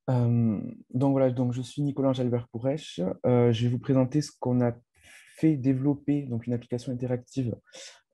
Donc voilà, donc je suis Nicolas Jalbert Pourrech. Je vais vous présenter ce qu'on a fait développer, donc une application interactive,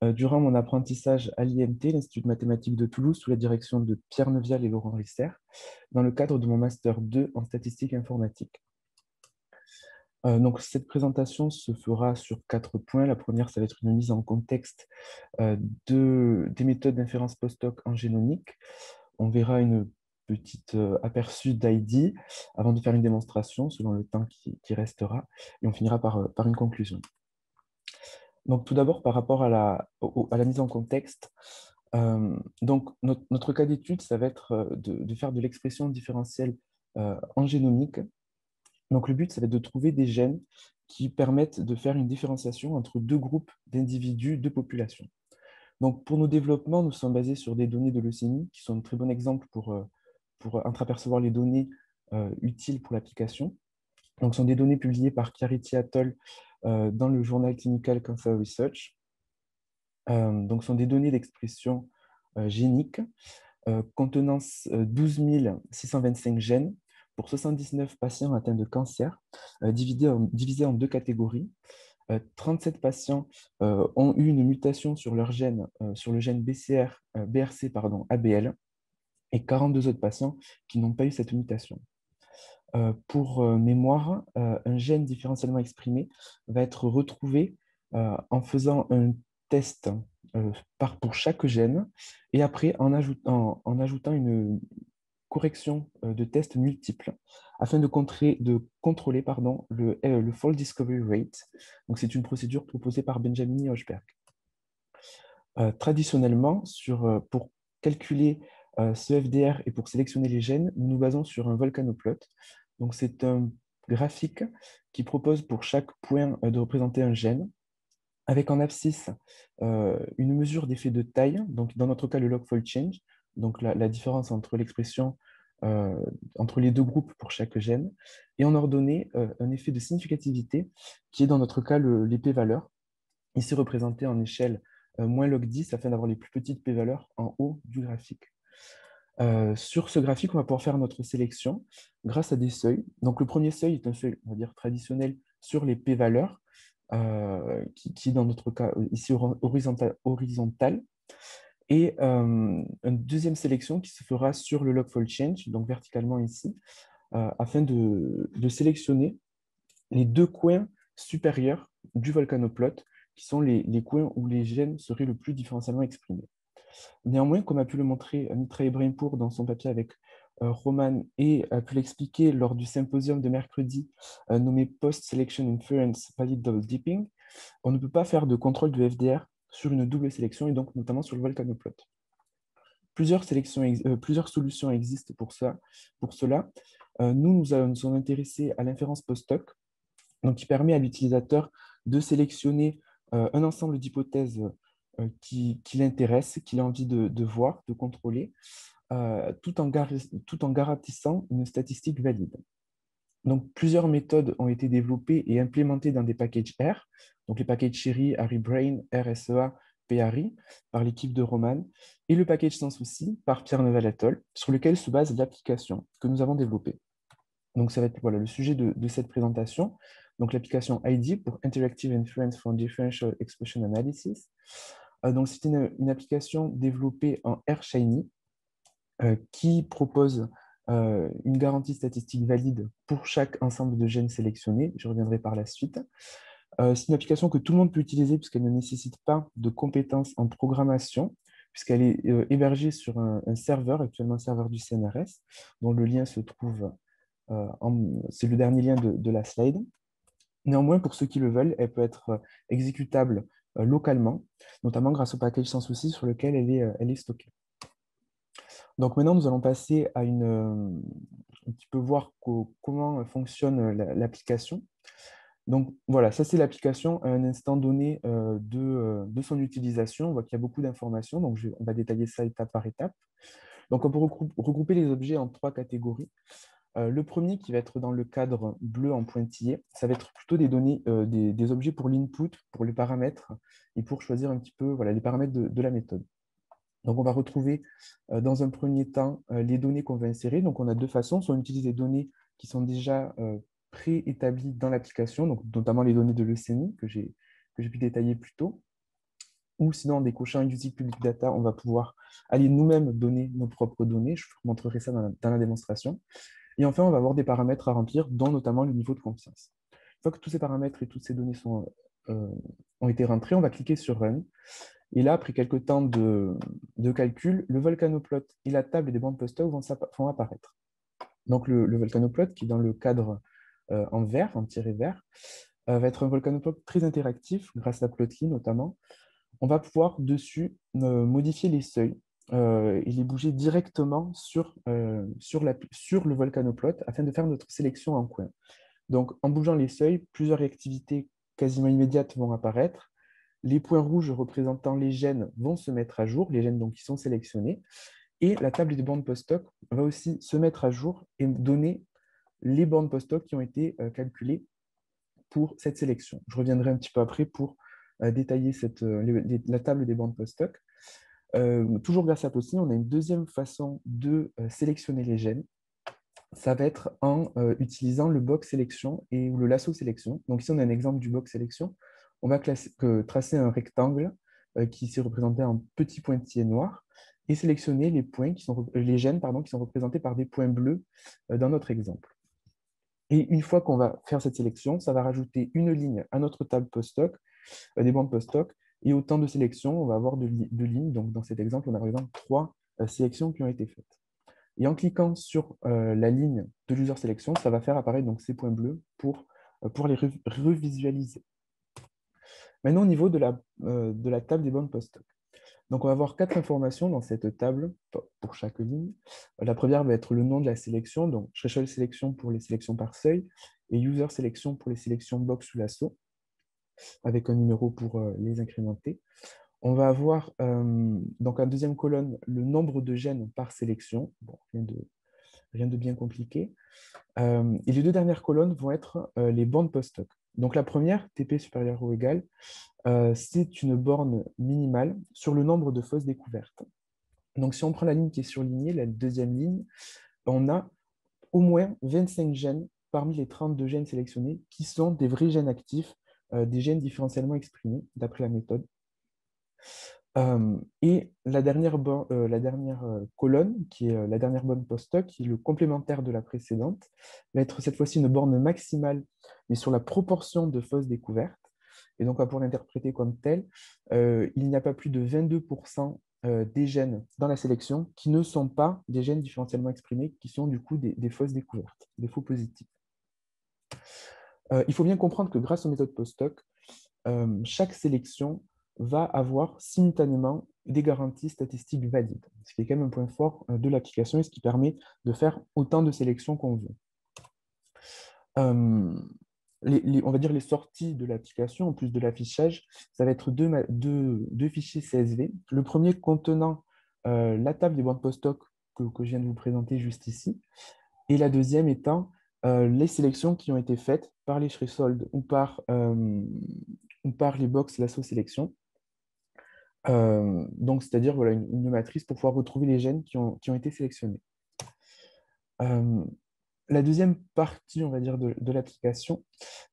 durant mon apprentissage à l'IMT, l'Institut de mathématiques de Toulouse, sous la direction de Pierre Neuvial et Laurent Risser, dans le cadre de mon Master 2 en statistique informatique. Donc cette présentation se fera sur 4 points. La première, ça va être une mise en contexte euh, des méthodes d'inférence post-hoc en génomique. On verra une petite aperçu d'ID avant de faire une démonstration selon le temps qui restera. Et on finira par une conclusion. Donc tout d'abord, par rapport à à la mise en contexte, donc notre cas d'étude, ça va être de faire de l'expression différentielle en génomique. Donc le but, ça va être de trouver des gènes qui permettent de faire une différenciation entre deux groupes d'individus, de populations. Donc, pour nos développements, nous sommes basés sur des données de leucémie, qui sont un très bon exemple pour entreapercevoir les données utiles pour l'application. Donc, ce sont des données publiées par Chiariti et al. Dans le journal Clinical Cancer Research. Donc, ce sont des données d'expression génique contenant 12 625 gènes pour 79 patients atteints de cancer, divisés en deux catégories. 37 patients ont eu une mutation sur leur gène, sur le gène BRC, pardon, ABL, et 42 autres patients qui n'ont pas eu cette mutation. Pour mémoire, un gène différentiellement exprimé va être retrouvé en faisant un test pour chaque gène et après en ajoutant une correction de tests multiples afin de contrôler pardon, le Fall Discovery Rate. Donc, c'est une procédure proposée par Benjamin et Hochberg. Traditionnellement, pour calculer ce FDR et pour sélectionner les gènes, nous nous basons sur un volcanoplot. Donc, c'est un graphique qui propose pour chaque point de représenter un gène, avec en abscisse une mesure d'effet de taille, donc dans notre cas le log-fold change, donc la différence entre l'expression entre les deux groupes pour chaque gène, et en ordonnée un effet de significativité qui est dans notre cas les p-valeurs, ici représenté en échelle moins log 10 afin d'avoir les plus petites p-valeurs en haut du graphique. Sur ce graphique, on va pouvoir faire notre sélection grâce à des seuils. Donc, le premier seuil est un seuil, on va dire, traditionnel sur les p-valeurs, qui, dans notre cas, ici horizontal. Et une deuxième sélection qui se fera sur le log-fold change, donc verticalement ici, afin de sélectionner les deux coins supérieurs du volcanoplot, qui sont les coins où les gènes seraient le plus différentiellement exprimés. Néanmoins, comme a pu le montrer Mitra Ibrahimpour dans son papier avec Roman et a pu l'expliquer lors du symposium de mercredi nommé Post-Selection Inference Valid Double Dipping, on ne peut pas faire de contrôle de FDR sur une double sélection et donc notamment sur le volcanoplot. Plusieurs solutions existent pour ça. Pour cela. Nous sommes intéressés à l'inférence post-hoc, donc qui permet à l'utilisateur de sélectionner un ensemble d'hypothèses qui l'intéressent, qu'il a envie de voir, de contrôler, tout en garantissant une statistique valide. Donc, plusieurs méthodes ont été développées et implémentées dans des packages R, donc les packages Cherry, HarryBrain, RSEA, PHARry, par l'équipe de Roman, et le package Sans Souci par Pierre Neuval et al., sur lequel se base l'application que nous avons développée. Donc, ça va être voilà, le sujet de cette présentation. Donc, l'application ID pour Interactive Inference for Differential Expression Analysis. Donc, c'est une application développée en R-Shiny qui propose une garantie statistique valide pour chaque ensemble de gènes sélectionnés. Je reviendrai par la suite. C'est une application que tout le monde peut utiliser puisqu'elle ne nécessite pas de compétences en programmation, puisqu'elle est hébergée sur un serveur, actuellement un serveur du CNRS, dont le lien se trouve, c'est le dernier lien de la slide. Néanmoins, pour ceux qui le veulent, elle peut être exécutable localement, notamment grâce au package Sans Souci sur lequel elle est stockée. Donc maintenant, nous allons passer à un petit peu voir comment fonctionne l'application. Donc voilà, ça c'est l'application à un instant donné de son utilisation. On voit qu'il y a beaucoup d'informations, donc on va détailler ça étape par étape. Donc on peut regrouper les objets en 3 catégories. Le premier qui va être dans le cadre bleu en pointillé, ça va être plutôt des données, des objets pour l'input, pour les paramètres et pour choisir un petit peu voilà, les paramètres de la méthode. Donc, on va retrouver dans un premier temps les données qu'on va insérer. Donc, on a deux façons. Soit on utilise des données qui sont déjà préétablies dans l'application, donc notamment les données de leucémie que j'ai pu détailler plus tôt. Ou sinon, en décochant Using Public Data, on va pouvoir aller nous-mêmes donner nos propres données. Je vous montrerai ça dans la démonstration. Et enfin, on va avoir des paramètres à remplir, dont notamment le niveau de confiance. Une fois que tous ces paramètres et toutes ces données euh, ont été rentrés, on va cliquer sur Run. Et là, après quelques temps de calcul, le volcanoplot et la table des bandes post-hoc vont apparaître. Donc, le volcanoplot, qui est dans le cadre en vert, en tiret vert, va être un volcanoplot très interactif, grâce à Plotly notamment. On va pouvoir dessus modifier les seuils et les bouger directement sur le volcanoplot afin de faire notre sélection en coin. Donc, en bougeant les seuils, plusieurs réactivités quasiment immédiates vont apparaître. Les points rouges représentant les gènes vont se mettre à jour, les gènes donc, qui sont sélectionnés. Et la table des bandes post-hoc va aussi se mettre à jour et donner les bandes post-hoc qui ont été calculées pour cette sélection. Je reviendrai un petit peu après pour détailler la table des bandes post-hoc. Toujours grâce à Plotly, on a une deuxième façon de sélectionner les gènes. Ça va être en utilisant le box sélection ou le lasso sélection. Donc ici, on a un exemple du box sélection. On va tracer un rectangle qui s'est représenté en petits pointillés noirs et sélectionner les gènes qui sont représentés par des points bleus dans notre exemple. Et une fois qu'on va faire cette sélection, ça va rajouter une ligne à notre table post-hoc, des bandes post-hoc, et au temps de sélection, on va avoir deux lignes. Donc dans cet exemple, on a par exemple 3 sélections qui ont été faites. Et en cliquant sur la ligne de l'user sélection, ça va faire apparaître donc, ces points bleus pour les revisualiser. Maintenant, au niveau de la table des bandes post-hoc. Donc, on va avoir 4 informations dans cette table pour chaque ligne. La première va être le nom de la sélection, donc threshold sélection pour les sélections par seuil et user sélection pour les sélections box ou lasso, avec un numéro pour les incrémenter. On va avoir donc en deuxième colonne le nombre de gènes par sélection. Bon, rien de bien compliqué. Et les deux dernières colonnes vont être les bandes post-hoc. Donc la première, TP supérieur ou égal, c'est une borne minimale sur le nombre de fausses découvertes. Donc si on prend la ligne qui est surlignée, la deuxième ligne, on a au moins 25 gènes parmi les 32 gènes sélectionnés qui sont des vrais gènes actifs, des gènes différentiellement exprimés d'après la méthode. Et la dernière colonne, qui est la dernière borne post-hoc, qui est le complémentaire de la précédente, va être cette fois-ci une borne maximale, mais sur la proportion de fausses découvertes. Et donc, on va pouvoir l'interpréter comme tel. Il n'y a pas plus de 22% des gènes dans la sélection qui ne sont pas des gènes différentiellement exprimés, qui sont du coup des fausses découvertes, des faux positifs. Il faut bien comprendre que grâce aux méthodes post-hoc, chaque sélection va avoir simultanément des garanties statistiques valides, ce qui est quand même un point fort de l'application et ce qui permet de faire autant de sélections qu'on veut. On va dire les sorties de l'application, en plus de l'affichage, ça va être deux fichiers CSV. Le premier contenant la table des bandes post-hoc que je viens de vous présenter juste ici, et la deuxième étant les sélections qui ont été faites par les thresholds ou par les box lasso sélection. Donc, c'est-à-dire voilà, une matrice pour pouvoir retrouver les gènes qui ont été sélectionnés. La deuxième partie, on va dire, de l'application,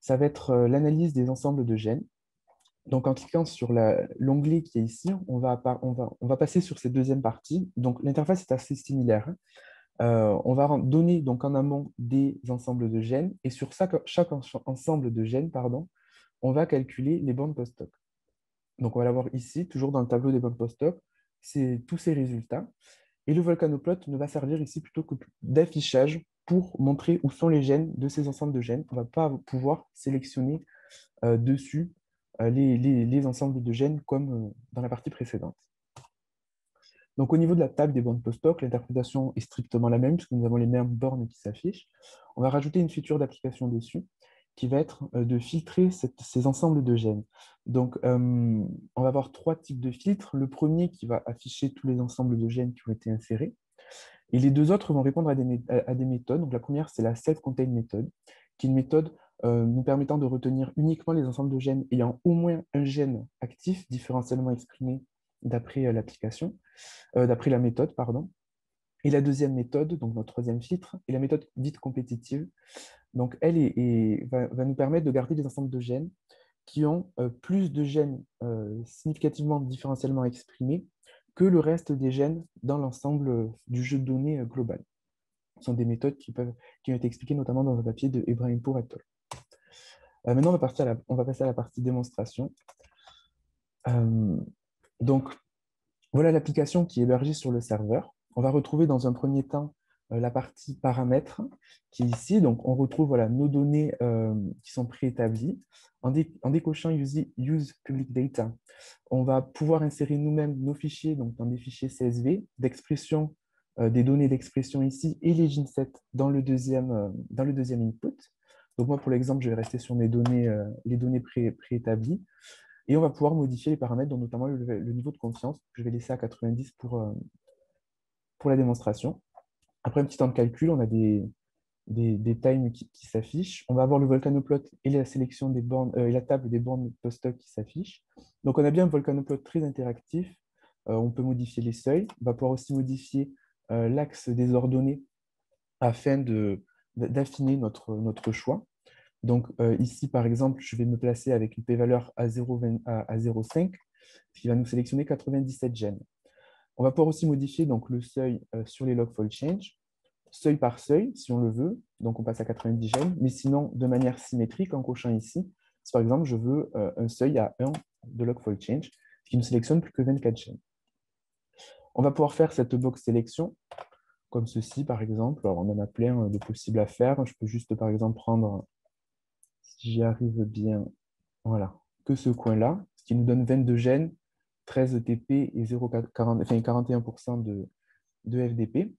ça va être l'analyse des ensembles de gènes. Donc, en cliquant sur l'onglet qui est ici, on va passer sur cette deuxième partie. Donc, l'interface est assez similaire. On va donner donc en amont des ensembles de gènes et sur chaque ensemble de gènes, pardon, on va calculer les bandes post-hoc. Donc, on va l'avoir ici, toujours dans le tableau des bandes post-hoc, c'est tous ces résultats. Et le volcanoplot ne va servir ici plutôt que d'affichage pour montrer où sont les gènes de ces ensembles de gènes. On ne va pas pouvoir sélectionner dessus les ensembles de gènes comme dans la partie précédente. Donc, au niveau de la table des bandes post-hoc, l'interprétation est strictement la même puisque nous avons les mêmes bornes qui s'affichent. On va rajouter une feature d'application dessus qui va être de filtrer ces ensembles de gènes. Donc, on va avoir 3 types de filtres. Le premier qui va afficher tous les ensembles de gènes qui ont été insérés. Et les deux autres vont répondre à des méthodes. Donc, la première, c'est la self-contained method, qui est une méthode nous permettant de retenir uniquement les ensembles de gènes ayant au moins un gène actif différentiellement exprimé d'après l'application, d'après la méthode, pardon. Et la deuxième méthode, donc notre troisième filtre, est la méthode dite compétitive. Donc, elle va nous permettre de garder des ensembles de gènes qui ont plus de gènes significativement différentiellement exprimés que le reste des gènes dans l'ensemble du jeu de données global. Ce sont des méthodes qui ont été expliquées notamment dans un papier de Ebrahimpour et al. Maintenant, on va passer à la partie démonstration. Euh, donc, voilà l'application qui est hébergée sur le serveur. On va retrouver dans un premier temps la partie paramètres qui est ici. Donc, on retrouve voilà, nos données qui sont préétablies. En décochant Use Public Data, on va pouvoir insérer nous-mêmes nos fichiers, donc dans des fichiers CSV d'expression, des données d'expression ici et les gensets dans le deuxième input. Donc, moi, pour l'exemple, je vais rester sur mes données, les données préétablies. Et on va pouvoir modifier les paramètres, dont notamment le niveau de confiance, que je vais laisser à 90 pour la démonstration. Après un petit temps de calcul, on a des times qui s'affichent. On va avoir le volcanoplot et la sélection des bornes, et la table des bornes post-hoc qui s'affichent. Donc on a bien un volcanoplot très interactif. On peut modifier les seuils. On va pouvoir aussi modifier l'axe des ordonnées afin d'affiner notre choix. Donc ici, par exemple, je vais me placer avec une p-valeur à 0,5, ce qui va nous sélectionner 97 gènes. On va pouvoir aussi modifier donc, le seuil sur les log-fold change, seuil par seuil, si on le veut. Donc on passe à 90 gènes, mais sinon de manière symétrique en cochant ici. Si par exemple, je veux un seuil à 1 de log-fold change, ce qui ne sélectionne plus que 24 gènes. On va pouvoir faire cette box sélection comme ceci, par exemple. Alors, on en a plein de possibles à faire. Je peux juste, par exemple, prendre, si j'y arrive bien, voilà, que ce coin-là, ce qui nous donne 22 gènes, 13 TP et 41% de FDP.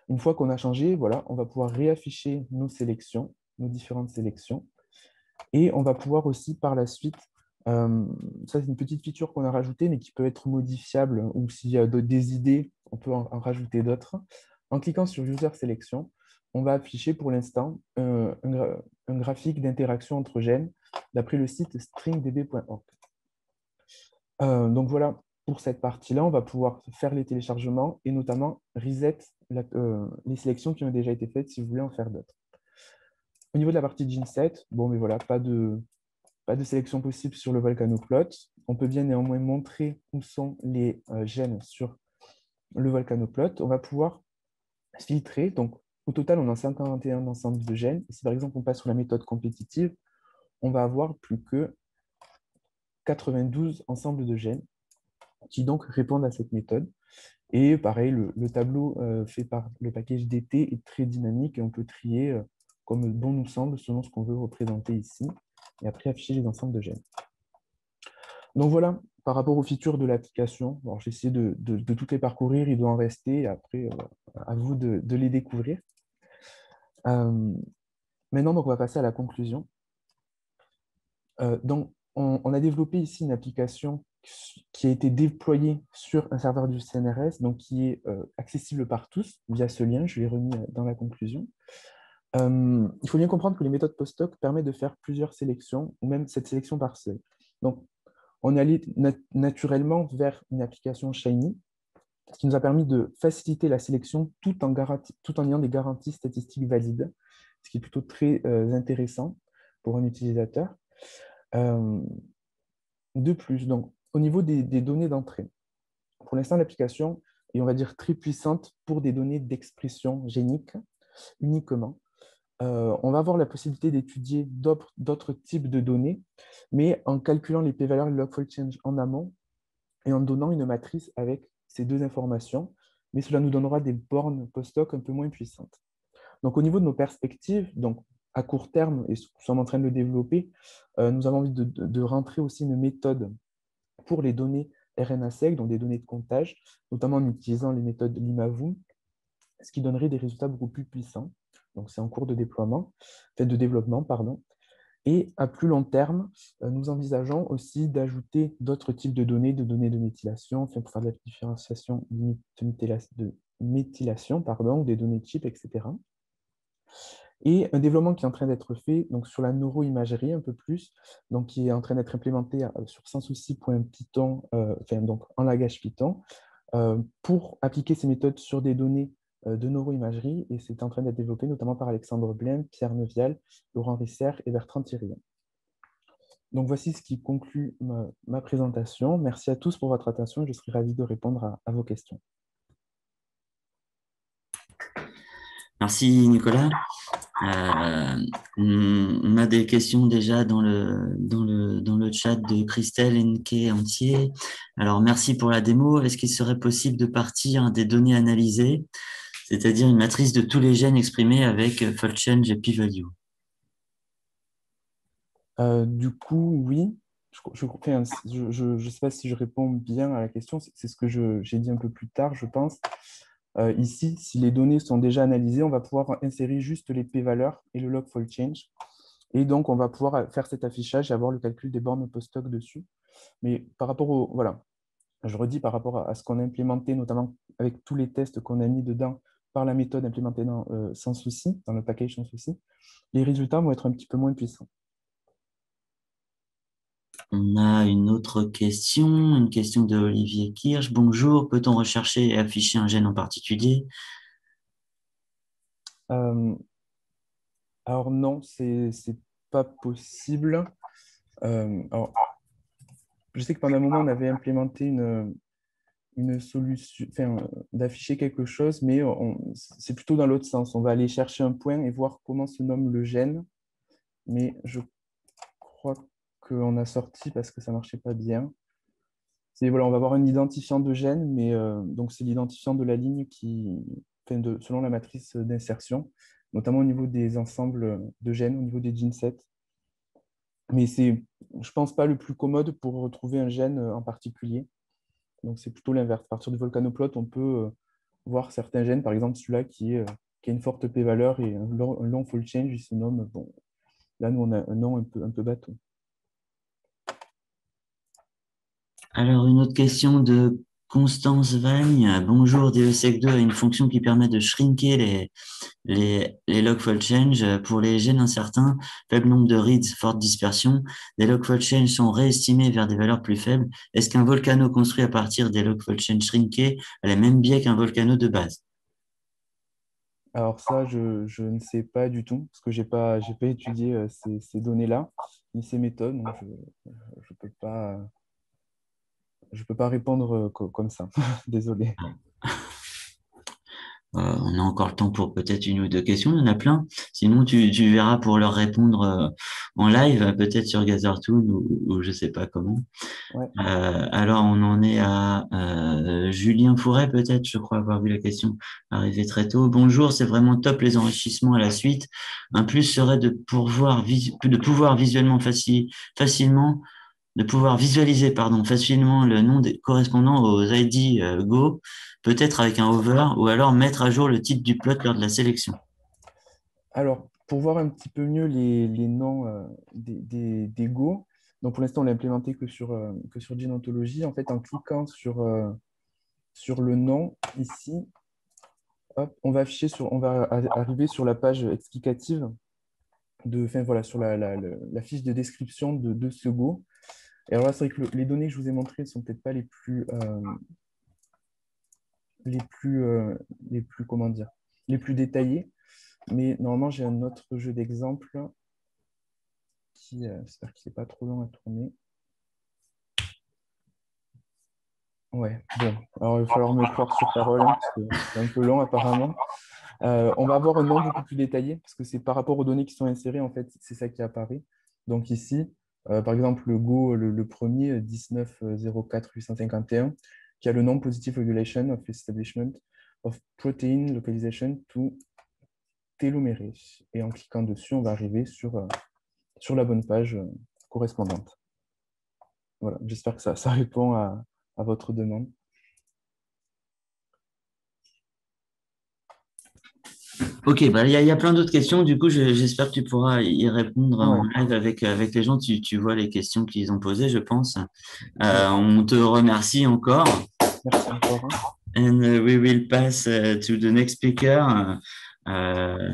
Une fois qu'on a changé, voilà, on va pouvoir réafficher nos sélections, nos différentes sélections. Et on va pouvoir aussi par la suite, ça c'est une petite feature qu'on a rajoutée, mais qui peut être modifiable, ou s'il y a des idées, on peut en rajouter d'autres. En cliquant sur User Sélection, on va afficher pour l'instant un graphique d'interaction entre gènes d'après le site stringdb.org. Donc voilà, pour cette partie-là, on va pouvoir faire les téléchargements et notamment reset les sélections qui ont déjà été faites si vous voulez en faire d'autres. Au niveau de la partie genset, bon, mais voilà, pas de sélection possible sur le volcanoplot. On peut bien néanmoins montrer où sont les gènes sur le volcanoplot. On va pouvoir filtrer. Donc, au total, on a 141 ensembles de gènes. Et si par exemple, on passe sur la méthode compétitive, on va avoir plus que 92 ensembles de gènes qui donc répondent à cette méthode. Et pareil, le tableau fait par le package DT est très dynamique et on peut trier comme bon nous semble selon ce qu'on veut représenter ici et après afficher les ensembles de gènes. Donc voilà, par rapport aux features de l'application, j'ai essayé de toutes les parcourir, il doit en rester, et après, à vous de les découvrir. Maintenant, donc, on va passer à la conclusion. Donc, on a développé ici une application qui a été déployée sur un serveur du CNRS, donc qui est accessible par tous via ce lien, je l'ai remis dans la conclusion. Il faut bien comprendre que les méthodes post-hoc permettent de faire plusieurs sélections, ou même cette sélection par seuil. Donc, on est allé naturellement vers une application Shiny, ce qui nous a permis de faciliter la sélection tout en ayant des garanties statistiques valides, ce qui est plutôt très intéressant pour un utilisateur. De plus, donc, au niveau des données d'entrée, pour l'instant, l'application est, on va dire, très puissante pour des données d'expression génique uniquement. On va avoir la possibilité d'étudier d'autres types de données, mais en calculant les p-valeurs et le log-fold change en amont et en donnant une matrice avec ces deux informations, mais cela nous donnera des bornes post-hoc un peu moins puissantes. Donc, au niveau de nos perspectives, donc à court terme, et nous sommes en train de le développer, nous avons envie de rentrer aussi une méthode pour les données RNA-seq, donc des données de comptage, notamment en utilisant les méthodes Limavou, ce qui donnerait des résultats beaucoup plus puissants. Donc, c'est en cours de développement, pardon. Et à plus long terme, nous envisageons aussi d'ajouter d'autres types de données de méthylation, enfin pour faire de la différenciation de méthylation, pardon, des données types, etc. Et un développement qui est en train d'être fait donc, sur la neuroimagerie un peu plus, donc qui est en train d'être implémenté sur sanssouci.python, enfin, donc en langage Python, pour appliquer ces méthodes sur des données de neuroimagerie. Et c'est en train d'être développé notamment par Alexandre Blin, Pierre Neuvial, Laurent Risser et Bertrand Thirion. Donc voici ce qui conclut ma présentation. Merci à tous pour votre attention et je serai ravi de répondre à vos questions. Merci Nicolas. On a des questions déjà dans le chat de Christelle Henke entier. Alors merci pour la démo. Est-ce qu'il serait possible de partir des données analysées, c'est-à-dire une matrice de tous les gènes exprimés avec fold change et p-value? Du coup, oui. Je sais pas si je réponds bien à la question. C'est ce que j'ai dit un peu plus tard, je pense. Ici, si les données sont déjà analysées, on va pouvoir insérer juste les p-valeurs et le log fold change. Et donc, on va pouvoir faire cet affichage et avoir le calcul des bornes post-hoc dessus. Mais par rapport au... Voilà, je redis par rapport à ce qu'on a implémenté, notamment avec tous les tests qu'on a mis dedans par la méthode implémentée sans souci, dans le package sans souci, les résultats vont être un petit peu moins puissants. On a une autre question, une question de Olivier Kirsch. Bonjour, peut-on rechercher et afficher un gène en particulier? Alors non, c'est pas possible. Alors, je sais que pendant un moment, on avait implémenté une solution, enfin, d'afficher quelque chose, mais c'est plutôt dans l'autre sens. On va aller chercher un point et voir comment se nomme le gène, mais je crois qu'on a sorti parce que ça marchait pas bien. Voilà, on va avoir un identifiant de gène, mais donc c'est l'identifiant de la ligne enfin, selon la matrice d'insertion, notamment au niveau des ensembles de gènes, au niveau des gensets. Mais c'est, je pense, pas le plus commode pour retrouver un gène en particulier. Donc c'est plutôt l'inverse. À partir du volcanoplot, on peut voir certains gènes, par exemple celui-là qui a une forte p-valeur et un long fold change, il se nomme, bon, là nous on a un nom un peu bateau. Alors, une autre question de Constance Vagne. Bonjour, DESEC2 a une fonction qui permet de shrinker les log-fold change. Pour les gènes incertains, faible nombre de reads, forte dispersion, les log-fold change sont réestimés vers des valeurs plus faibles. Est-ce qu'un volcano construit à partir des log-fold change shrinkés a les mêmes biais qu'un volcano de base? Alors ça, je ne sais pas du tout, parce que j'ai pas étudié ces données-là, ni ces méthodes, donc je peux pas répondre comme ça. Désolé. On a encore le temps pour peut-être une ou deux questions. Il y en a plein. Sinon, tu verras pour leur répondre en live, peut-être sur Gazertoon ou je sais pas comment. Ouais. Alors, on en est à Julien Fouret, peut-être, je crois avoir vu la question arriver très tôt. Bonjour, c'est vraiment top les enrichissements à la suite. Un plus serait de pouvoir visuellement facilement de pouvoir visualiser facilement le nom correspondant aux ID Go, peut-être avec un hover, ou alors mettre à jour le titre du plot lors de la sélection. Alors, pour voir un petit peu mieux les noms des Go, donc pour l'instant, on l'a implémenté que sur Genentology. En fait, en cliquant sur le nom ici, hop, on va arriver sur la page explicative enfin, voilà, sur la fiche de description de ce Go. Et alors là, c'est vrai que les données que je vous ai montrées ne sont peut-être pas les plus, comment dire, les plus détaillées. Mais normalement, j'ai un autre jeu d'exemple j'espère qu'il n'est pas trop long à tourner. Ouais, bon, alors il va falloir me croire sur parole, hein, parce que c'est un peu long apparemment. On va avoir un nom beaucoup plus détaillé, parce que c'est par rapport aux données qui sont insérées, en fait, c'est ça qui apparaît. Donc ici, par exemple, le Go, le premier, 19.04.851, qui a le nom Positive Regulation of Establishment of Protein Localization to Telomérase. Et en cliquant dessus, on va arriver sur la bonne page correspondante. Voilà, j'espère que ça répond à votre demande. Ok, bah, il y a plein d'autres questions. Du coup, j'espère que tu pourras y répondre en Ouais, live avec les gens. Tu vois les questions qu'ils ont posées, je pense. ouais. On te remercie encore. Merci encore, hein. And we will pass to the next speaker. Uh,